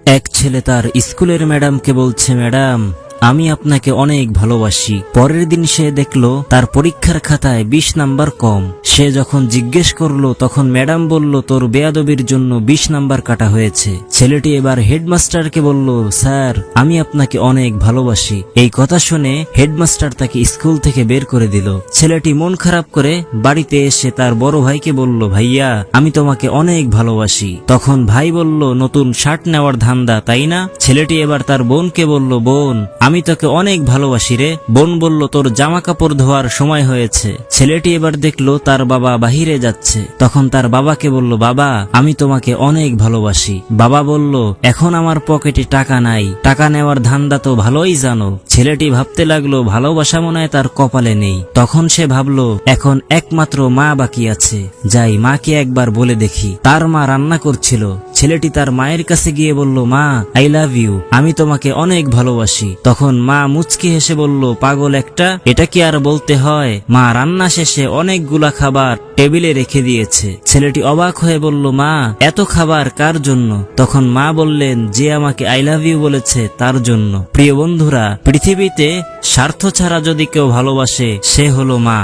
এক ছেলে তার স্কুলের ম্যাডামকে বলছে, ম্যাডাম আমি আপনাকে অনেক ভালোবাসি। পরের দিন সে দেখলো তার পরীক্ষার খাতায় 20 নাম্বার কম। সে যখন জিজ্ঞেস করলো তখন ম্যাডাম বলল, তোর বেয়াদবির জন্য 20 নাম্বার কাটা হয়েছে। ছেলেটি এবার হেডমাস্টারকে বলল, স্যার আমি আপনাকে অনেক ভালোবাসি। এই কথা শুনে হেডমাস্টার তাকে স্কুল থেকে বের করে দিল। ছেলেটি মন খারাপ করে বাড়িতে এসে তার বড় ভাইকে বলল, ভাইয়া আমি তোমাকে অনেক ভালোবাসি। তখন ভাই বলল, নতুন শার্ট নেওয়ার ধান্দা তাই না? ছেলেটি এবার তার বোনকে বলল, বোন আমি তোকে অনেক ভালোবাসি রে। বোন বলল, তোর জামা কাপড় ধোয়ার সময় হয়েছে। ছেলেটি এবার দেখলো তার বাবা বাহিরে যাচ্ছে। তখন তার বাবাকে বলল, বাবা আমি তোমাকে অনেক ভালোবাসি। বাবা বলল, এখন আমার পকেটে টাকা নাই, টাকা নেওয়ার ধান্দা তো ভালোই জানো। ছেলেটি ভাবতে লাগলো ভালোবাসা মনে হয় তার কপালে নেই। তখন সে ভাবলো এখন একমাত্র মা বাকি আছে, যাই মাকে একবার বলে দেখি। তার মা রান্না করছিল। ছেলেটি তার মায়ের কাছে গিয়ে বলল, মা আই লাভ ইউ, আমি তোমাকে অনেক ভালোবাসি। তখন মা মুচকি হেসে বলল, পাগল একটা, এটা কি আর বলতে হয়? মা রান্না শেষে অনেকগুলা খাবার টেবিলে রেখে দিয়েছে। ছেলেটি অবাক হয়ে বলল, মা এত খাবার কার জন্য? তখন মা বললেন, যে আমাকে আই লাভ ইউ বলেছে তার জন্য। প্রিয় বন্ধুরা, পৃথিবীতে স্বার্থ ছাড়া যদি কেউ ভালোবাসে সে হলো মা।